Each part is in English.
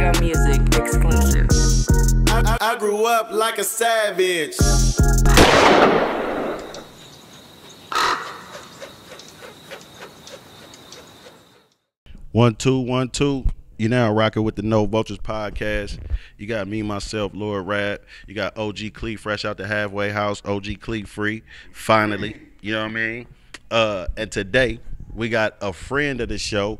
Your music exclusive. I grew up like a savage. One, two, 1, 2. You now rocking with the No Vultures podcast. You got me, myself, Lord Rap. You got OG Clee fresh out the halfway house. OG Clee free. Finally. You know what I mean? And today, we got a friend of the show,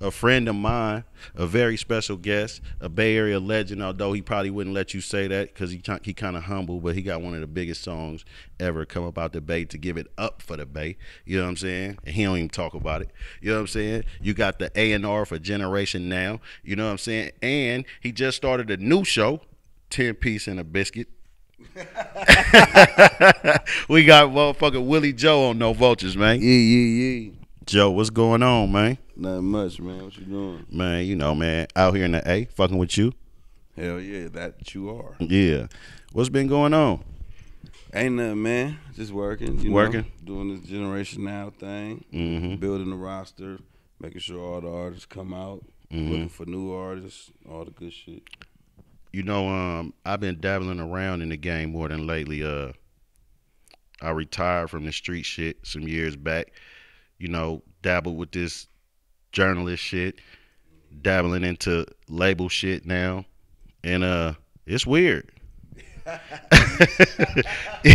a friend of mine, a very special guest, a Bay Area legend, although he probably wouldn't let you say that because he kind of humble, but he got one of the biggest songs ever come up out the Bay to give it up for the Bay. You know what I'm saying? And he don't even talk about it. You know what I'm saying? You got the A&R for Generation Now. You know what I'm saying? And he just started a new show, 10 Piece and a Biscuit. We got motherfucking Willie Joe on No Vultures, man. Yeah. Joe, what's going on, man? Not much, man. What you doing? Man, you know, man, out here in the A, fucking with you. Hell yeah, that you are. Yeah. What's been going on? Ain't nothing, man. Just working. You Working? know, doing this Generation Now thing. Building the roster, making sure all the artists come out, looking for new artists, all the good shit. You know, I've been dabbling around in the game more than lately. I retired from the street shit some years back. You know, dabbled with this journalist shit, dabbling into label shit now, and it's weird. You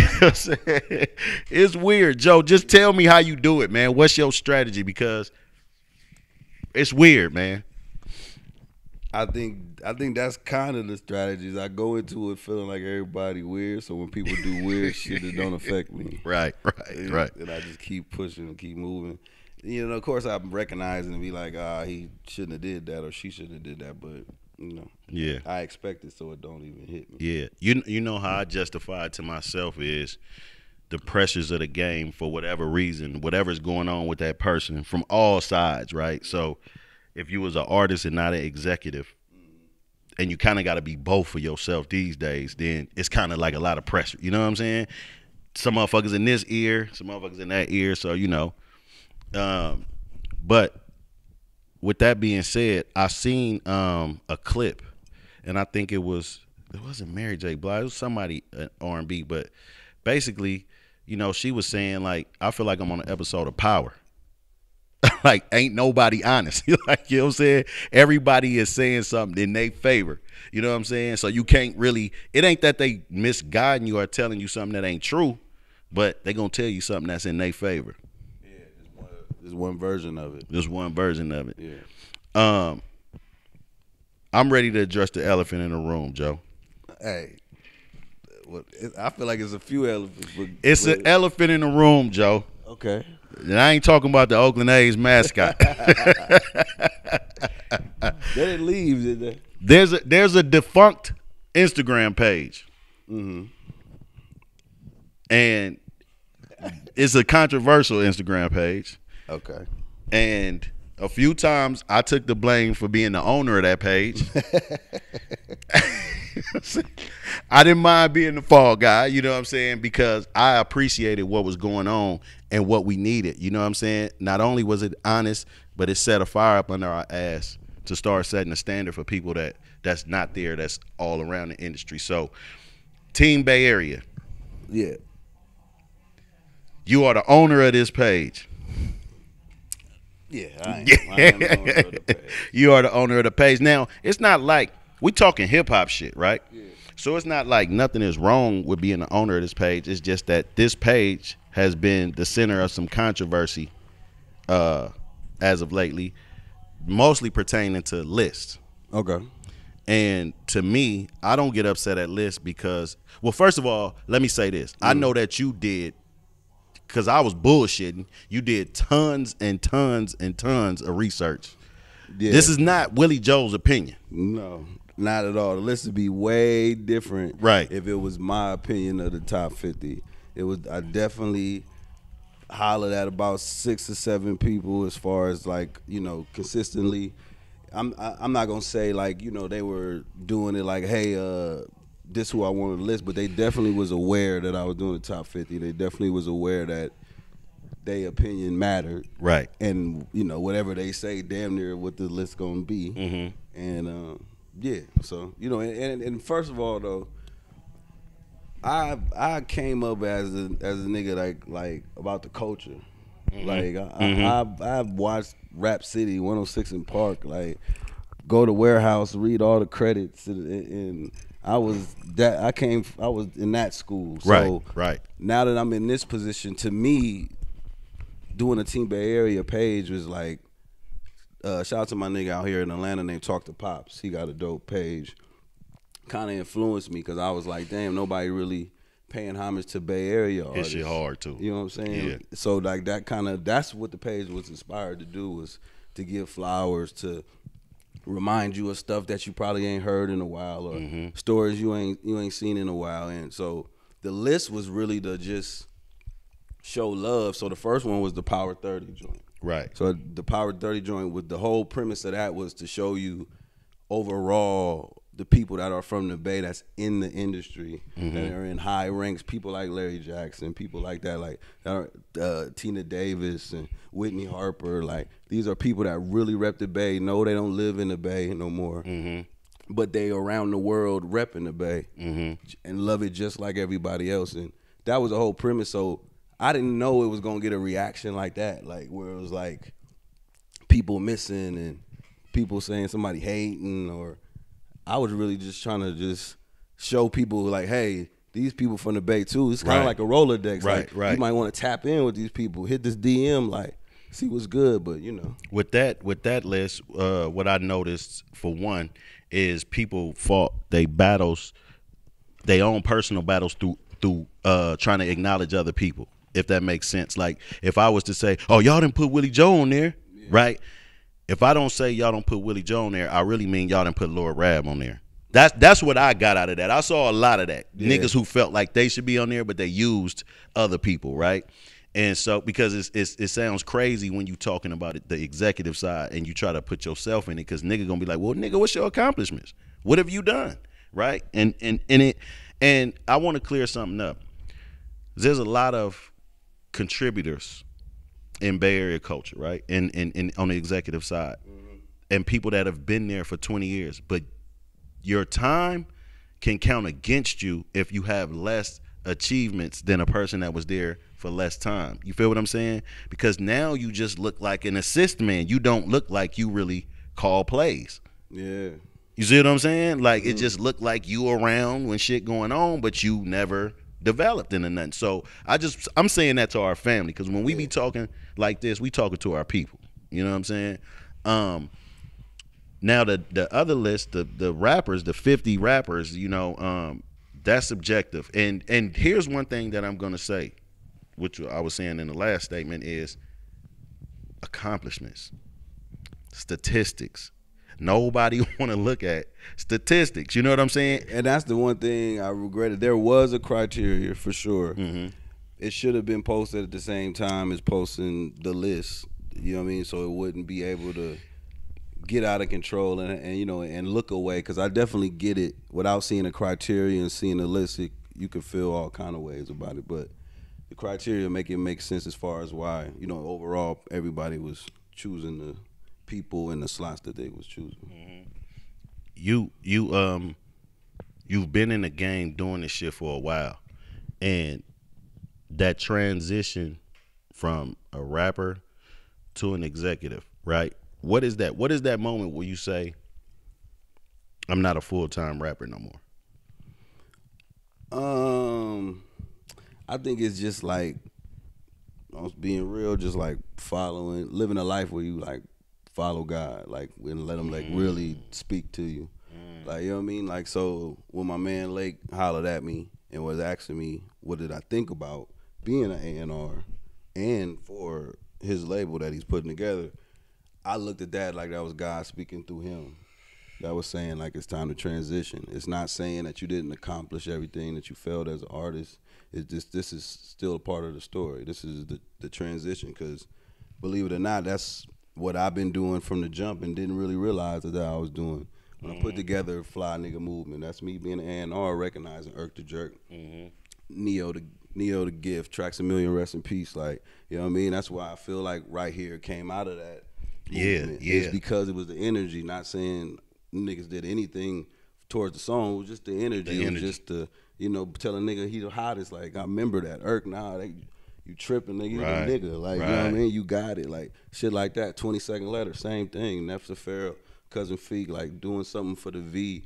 know what I'm saying? It's weird. Joe, just tell me how you do it, man. What's your strategy? Because it's weird, man. I think that's kind of the strategies. I go into it feeling like everybody weird, so when people do weird shit, it don't affect me. Right. And I just keep pushing and keep moving. You know, of course, I'm recognizing and be like, he shouldn't have did that or she shouldn't have did that, but you know, Yeah. I expect it, so it don't even hit me. Yeah. You know how I justify it to myself is the pressures of the game for whatever reason, whatever's going on with that person from all sides, right? So if you was an artist and not an executive, and you kind of got to be both for yourself these days, then it's kind of like a lot of pressure. You know what I'm saying? Some motherfuckers in this ear, some motherfuckers in that ear. So, you know. But with that being said, I seen a clip, and I think it wasn't Mary J. Blige, it was somebody at R&B, but basically, you know, she was saying, like, I feel like I'm on an episode of Power. Like, ain't nobody honest. Like, you know what I'm saying? Everybody is saying something in their favor. You know what I'm saying? So you can't really, it ain't that they misguiding you or telling you something that ain't true, but they gonna tell you something that's in their favor. Yeah, there's one version of it. There's one version of it. Yeah. I'm ready to address the elephant in the room, Joe. Hey, I feel like it's a few elephants. It's an elephant in the room, Joe. Okay. And I ain't talking about the Oakland A's mascot. They didn't leave, did they? There's a defunct Instagram page. And it's a controversial Instagram page. Okay. And a few times I took the blame for being the owner of that page. I didn't mind being the fall guy, you know what I'm saying, because I appreciated what was going on and what we needed, you know what I'm saying? Not only was it honest, but it set a fire up under our ass to start setting a standard for people that's not there, that's all around the industry. So, Team Bay Area. Yeah. You are the owner of this page. Yeah, I am the owner of the page. You are the owner of the page. Now, it's not like we talking hip hop shit, right? Yeah. So it's not like nothing is wrong with being the owner of this page. It's just that this page has been the center of some controversy as of lately, mostly pertaining to lists. Okay. And to me, I don't get upset at lists because, well, first of all, let me say this. I know that you did, because I was bullshitting, you did tons and tons and tons of research. Yeah. This is not Willie Joe's opinion. No, not at all. The list would be way different, right, if it was my opinion of the top 50. I definitely hollered at about 6 or 7 people as far as, like, you know, consistently. I'm not gonna say, like, you know, they were doing it like, hey, this who I wanted to list, but they definitely was aware that I was doing the top 50. They definitely was aware that their opinion mattered. Right. And, you know, whatever they say, damn near what the list gonna be. Mm-hmm. And Yeah, so you know, and first of all though, I came up as a nigga like about the culture. Like I've watched Rap City 106 in Park, like go to warehouse, read all the credits, and I was in that school. So right. now that I'm in this position, to me, doing a Team Bay Area page was like, shout out to my nigga out here in Atlanta named Talk to Pops. He got a dope page. Kind of influenced me because I was like, damn, nobody really paying homage to Bay Area artists. His shit hard too. You know what I'm saying? Yeah. So like that's what the page was inspired to do, was to give flowers, to remind you of stuff that you probably ain't heard in a while, or stories you ain't seen in a while. And so the list was really to just show love. So the first one was the Power 30 joint. Right. So the Power 30 joint, with the whole premise of that was to show you overall the people that are from the Bay that's in the industry, that are in high ranks, people like Larry Jackson, people like that, like Tina Davis and Whitney Harper. Like, these are people that really rep the Bay. No, they don't live in the Bay no more, but they around the world repping the Bay and love it just like everybody else. And that was the whole premise. So I didn't know it was gonna get a reaction like that, like where it was like people missing and people saying somebody hating, or I was really just trying to just show people like, hey, these people from the Bay too. It's kind of like a Rolodex. Like, you might want to tap in with these people, hit this DM, like, see what's good. But you know, with that list, what I noticed for one is people fought their battles, their own personal battles through trying to acknowledge other people. If that makes sense. Like, if I was to say, oh, y'all didn't put Willie Joe on there, right? If I don't say y'all don't put Willie Joe on there, I really mean y'all didn't put Lord Rab on there. That's what I got out of that. I saw a lot of that. Niggas who felt like they should be on there, but they used other people, right? And so, because it sounds crazy when you talking about it, the executive side, and you try to put yourself in it, because nigga gonna be like, well, nigga, what's your accomplishments? What have you done, right? And I want to clear something up. There's a lot of contributors in Bay Area culture, right? And on the executive side, and people that have been there for 20 years. But your time can count against you if you have less achievements than a person that was there for less time. You feel what I'm saying? Because now you just look like an assist man. You don't look like you really call plays. Yeah. You see what I'm saying? Like, it just looked like you around when shit going on, but you never developed into nothing. So I'm saying that to our family, because when we be talking like this, we talking to our people. You know what I'm saying? Now the other list, the rappers, the 50 rappers, you know, that's subjective. And here's one thing that I'm gonna say, which I was saying in the last statement, is accomplishments, statistics. Nobody want to look at statistics. You know what I'm saying? And that's the one thing I regretted. There was a criteria for sure. It should have been posted at the same time as posting the list. You know what I mean? So it wouldn't be able to get out of control and you know, and look away. Because I definitely get it. Without seeing a criteria and seeing the list, you could feel all kind of ways about it. But the criteria make it make sense as far as why, you know, overall everybody was choosing the people in the slots that they was choosing. You've been in the game doing this shit for a while, and that transition from a rapper to an executive, right? What is that? What is that moment where you say, I'm not a full-time rapper no more? I think it's just like, I was being real, just like living a life where you like follow God, like, and let him like really speak to you. Like, you know what I mean? Like, so when my man Lake hollered at me and was asking me what did I think about being an A&R and for his label that he's putting together, I looked at that like that was God speaking through him. That was saying like it's time to transition. It's not saying that you didn't accomplish everything that you failed as an artist. It's just, this is still a part of the story. This is the transition, because believe it or not, that's what I've been doing from the jump and didn't really realize that I was doing. When I put together Fly Nigga Movement, that's me being an A&R, recognizing Irk the Jerk, Neo the Gift, Tracks a Million, rest in peace. Like, you know what I mean? That's why I feel like Right Here came out of that movement. It's because it was the energy, not saying niggas did anything towards the song. It was just the energy. It was just the, tell a nigga he the hottest. Like, I remember that. You tripping, nigga. You the nigga. Like, you know what I mean? You got it. Like, shit like that. 22nd Letter, same thing. Neff Farrell, Cousin Feek, like, doing something for the V.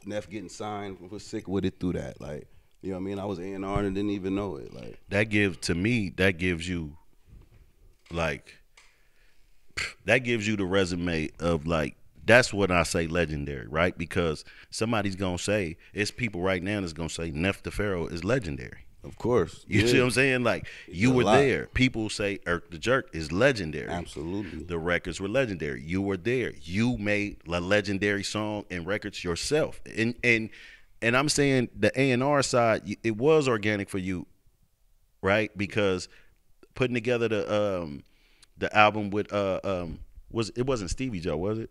Neff getting signed, was sick with it through that. Like, you know what I mean? I was A&R and didn't even know it. Like, that gives you, like, that gives you the resume of, like, that's what I say legendary, right? Because somebody's gonna say, it's people right now that's gonna say Neff Pharaoh is legendary. Of course. You see what I'm saying? Like, you were there. People say Irk the Jerk is legendary. Absolutely. The records were legendary. You were there. You made a legendary song and records yourself. And I'm saying the A&R side, it was organic for you, right? Because putting together the album with it wasn't Stevie Joe, was it?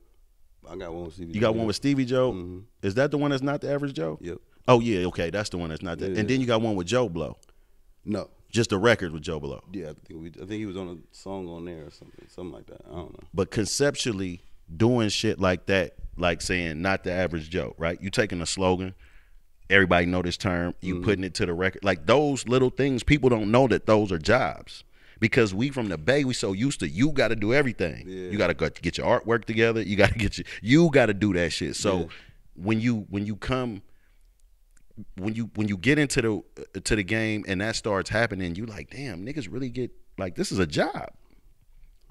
I got one with Stevie Joe. You got one with Stevie Joe? Mm-hmm. Is that the one that's not the average Joe? Yep. Oh, yeah, okay. That's the one that's not that. Yeah. And then you got one with Joe Blow. No. Just a record with Joe Blow. Yeah, I think he was on a song on there or something like that. I don't know. But conceptually, doing shit like that, like saying not the average Joe, right? You taking a slogan, everybody know this term, you putting it to the record. Like, those little things, people don't know that those are jobs. Because we from the Bay, we so used to, you got to do everything. Yeah. You got to get your artwork together. You got to you got to do that shit. So when you get into the game and that starts happening, you like, damn, niggas really get, like, this is a job.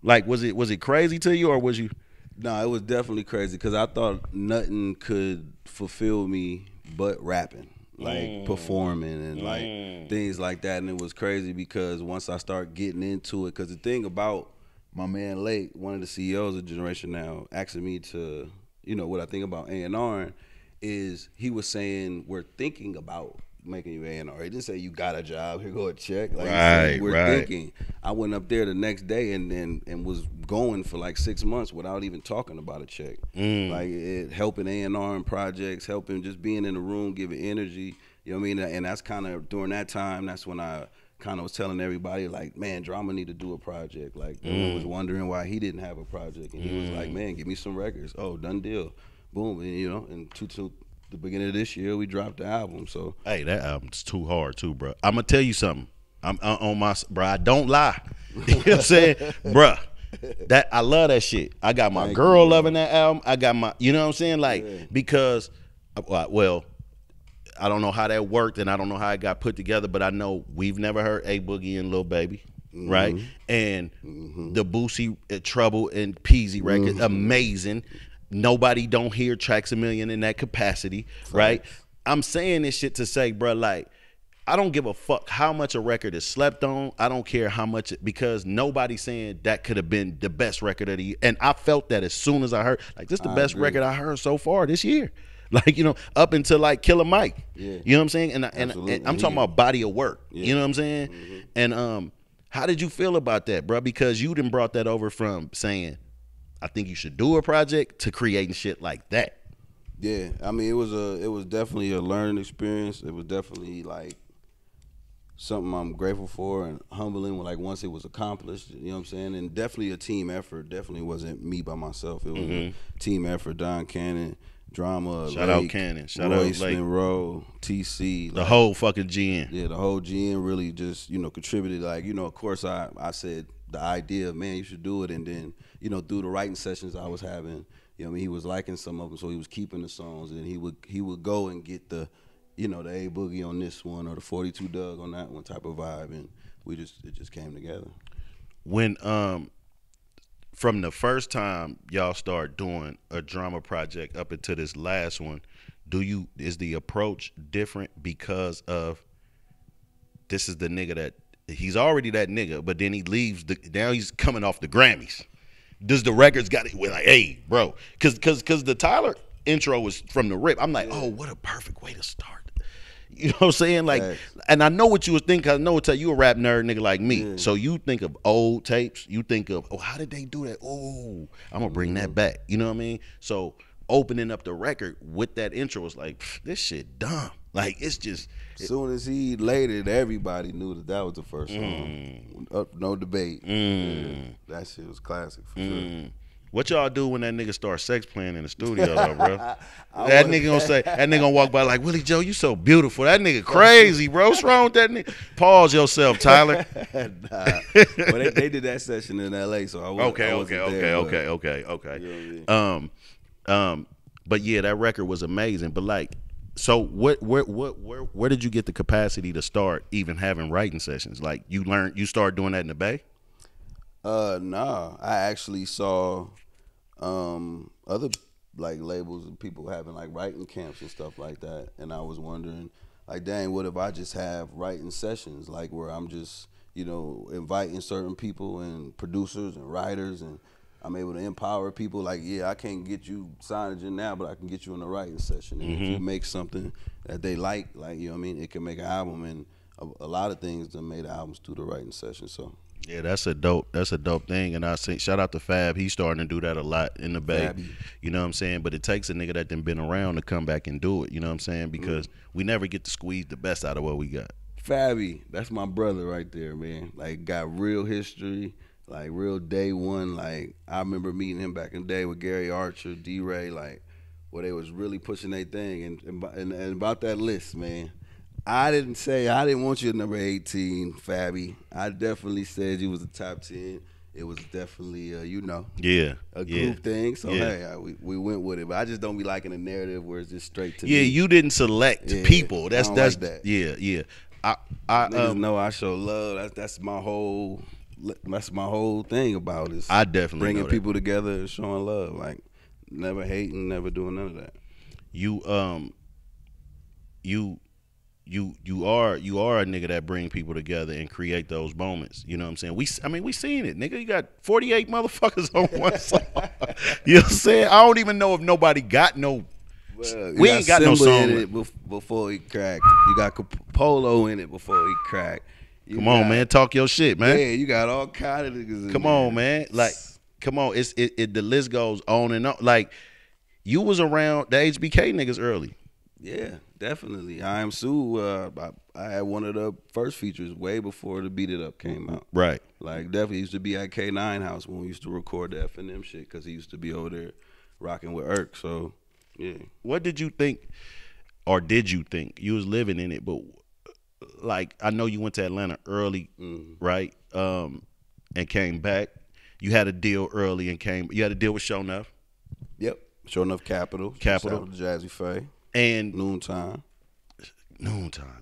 Like, was it crazy to you, or was you? No, it was definitely crazy because I thought nothing could fulfill me but rapping. Like performing and like things like that. And it was crazy because once I start getting into it, because the thing about my man Lake, one of the CEOs of Generation Now, asking me to, what I think about A&R, is he was saying, we're thinking about making you A&R. He didn't say you got a job, here go a check. Like, we're thinking. I went up there the next day and was going for like 6 months without even talking about a check. Like, it helping A&R and projects, helping just being in the room, giving energy. You know what I mean? And that's kind of during that time. That's when I kind of was telling everybody, like, man, Drama need to do a project. Like, everyone was wondering why he didn't have a project, and he was like, man, give me some records. Oh, done deal. Boom. And and to the beginning of this year, we dropped the album. So, hey, that album's too hard too, bro. I'm gonna tell you something. I'm on my, bro. I don't lie. You know what I'm saying, bro? That I love that shit. I got my girl loving that album. I got my, you know what I'm saying, like, because, well, I don't know how that worked and I don't know how it got put together, but I know we've never heard A Boogie and Lil Baby, right? And the Boosie, Trouble and Peasy record, amazing. Nobody don't hear Tracks a Million in that capacity, right? I'm saying this shit to say, bro, like, I don't give a fuck how much a record is slept on. I don't care how much, because nobody's saying that could have been the best record of the year. And I felt that as soon as I heard, like, this is the best record I heard so far this year. Like, up until like Killer Mike. Yeah. You know what I'm saying? And I'm talking about body of work. Yeah. You know what I'm saying? And how did you feel about that, bro? Because you done brought that over from saying, I think you should do a project, to creating shit like that. Yeah, I mean, it was definitely a learning experience. It was definitely like something I'm grateful for and humbling when, like, once it was accomplished, you know what I'm saying? And definitely a team effort. Definitely wasn't me by myself. It was a team effort. Don Cannon, Drama, shout Lake, out Cannon, shout Royce, out Lake, Monroe, TC, the whole fucking GN. Yeah, the whole GN really just contributed. Like, of course I said the idea, man, you should do it, and then through the writing sessions I was having, I mean, he was liking some of them, so he was keeping the songs, and he would go and get the the A Boogie on this one or the 42 Doug on that one type of vibe, and it just came together. When from the first time y'all start doing a drama project up into this last one, is the approach different because of this is the nigga that he's already that nigga, but then he leaves now he's coming off the Grammys. Does the records got it? We're like, hey, bro, because the Tyler intro was from the rip. I'm like, oh, what a perfect way to start. You know what I'm saying? Like, and I know what you was thinking. I know it's you a rap nerd nigga like me. So you think of old tapes. You think of, oh, how did they do that? Oh, I'm gonna bring that back. You know what I mean? So opening up the record with that intro was like, this shit dumb. Like, it's just. As soon as he laid it, everybody knew that was the first song. No debate. Yeah, that shit was classic for sure. What y'all do when that nigga start sex playing in the studio, though, bro? That nigga gonna walk by like, Willie Joe, you so beautiful. That nigga crazy, bro. What's wrong with that nigga? Pause yourself, Tyler. Nah, but they did that session in L.A., so I wasn't there. Okay. But yeah, that record was amazing. But like, so where did you get the capacity to start even having writing sessions? Like you started doing that in the Bay? Nah, I actually saw other like labels and people having like writing camps and stuff like that, and I was wondering, like, dang, what if I just have writing sessions, like where I'm just, you know, inviting certain people and producers and writers, and I'm able to empower people. Like, yeah, I can't get you signage in now, but I can get you in a writing session, and if you make something that they like, you know what I mean, it can make an album, and a lot of things that made albums through the writing session. So. Yeah, that's a dope thing, and I say shout out to Fab. He's starting to do that a lot in the Bay. Fabby. You know what I'm saying? But it takes a nigga that done been around to come back and do it. You know what I'm saying? Because we never get to squeeze the best out of what we got. Fabby, that's my brother right there, man. Like, got real history, like real day one. Like, I remember meeting him back in the day with Gary Archer, D-Ray, like, where they was really pushing their thing. And about that list, man. I didn't want you at number 18, Fabby. I definitely said you was a top 10. It was definitely, a group thing. So, hey, we went with it. But I just don't be liking a narrative where it's just straight to me. Yeah, you didn't select people. That's like that. Yeah. I Niggas know I show love. That's my whole thing about it. I definitely bringing know that. people together and showing love. Like, never hating, never doing none of that. You are a nigga that bring people together and create those moments. You know what I'm saying? We seen it, nigga. You got 48 motherfuckers on one song. You know what I'm saying? I don't even know if nobody got no. Well, we ain't got no Simba song in it before he cracked. You got Polo in it before he cracked. Come on, man. Talk your shit, man. Yeah, you got all kind of niggas in Come there. on, man. Like, come on. It the list goes on and on. Like, you was around the HBK niggas early. Yeah, definitely. IAMSU, I had one of the first features way before the Beat It Up came out. Right. Like, definitely used to be at K9 house when we used to record the F&M shit, because he used to be over there rocking with Irk. So, yeah. What did you think, or did you think? You was living in it, but, like, I know you went to Atlanta early, right? And came back. You had a deal early and you had a deal with Show Enough. Yep. Show Enough Capital. Shout out to Jazzy Pha. And Noontime,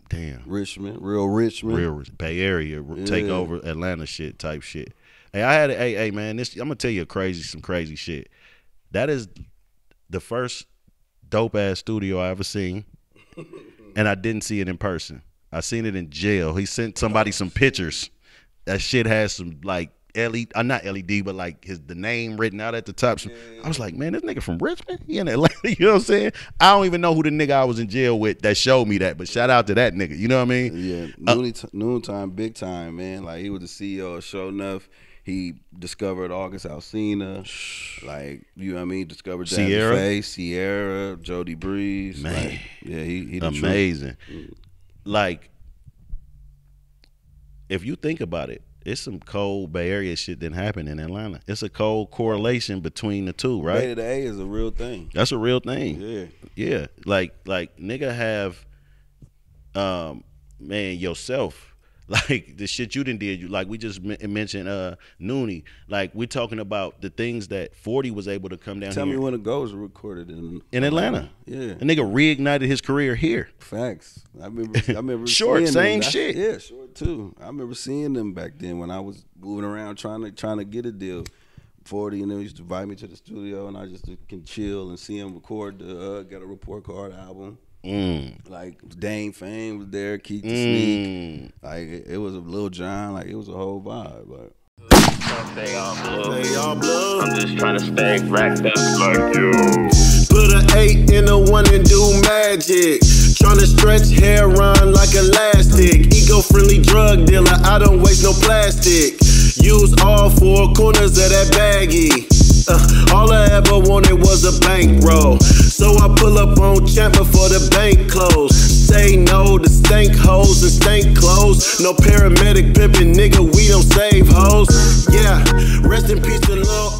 damn. Richmond, Bay Area, take over Atlanta shit type shit. Hey, I had hey man, I'm gonna tell you some crazy shit. That is the first dope ass studio I ever seen, and I didn't see it in person. I seen it in jail. He sent somebody some pictures. That shit has some like LED, not LED, but like the name written out at the top. So I was like, man, this nigga from Richmond? He in Atlanta, you know what I'm saying? I don't even know who the nigga I was in jail with that showed me that, but shout out to that nigga, you know what I mean? Yeah, Noontime, big time, man. Like, he was the CEO of Show Enough. He discovered August Alsina, like, you know what I mean? Discovered Jazzy Pha, Sierra, Jody Breeze. Man, like, yeah, he amazing. Like, if you think about it, it's some cold Bay Area shit that happened in Atlanta. It's a cold correlation between the two, right? Bay to A is a real thing. That's a real thing. Yeah. Yeah. Like nigga have, man, yourself. Like, the shit you done did, like we just mentioned Noonie. Like, we're talking about the things that 40 was able to come down Tell here. me when the Goals were recorded in Atlanta. Yeah. A nigga reignited his career here. Facts. I remember Short, seeing same them. shit. Yeah, Short too. I remember seeing them back then when I was moving around trying to get a deal. 40, and they used to invite me to the studio, and I just can chill and see him record the Get a Report Card album. Like, Dame Fame was there, Keith the Sneak. Like, it was a Lil Jon, like, it was a whole vibe. Like, Stay all blue. I'm just trying to stay racked up like you. Put an 8 in a 1 and do magic. Tryna stretch hair run like elastic. Eco-friendly drug dealer, I don't waste no plastic. Use all 4 corners of that baggie. All I ever wanted was a bankroll. So I pull up on Champ before the bank close. Say no to stank hoes and stank clothes. No paramedic pimpin', nigga, we don't save hoes. Yeah, rest in peace to Lil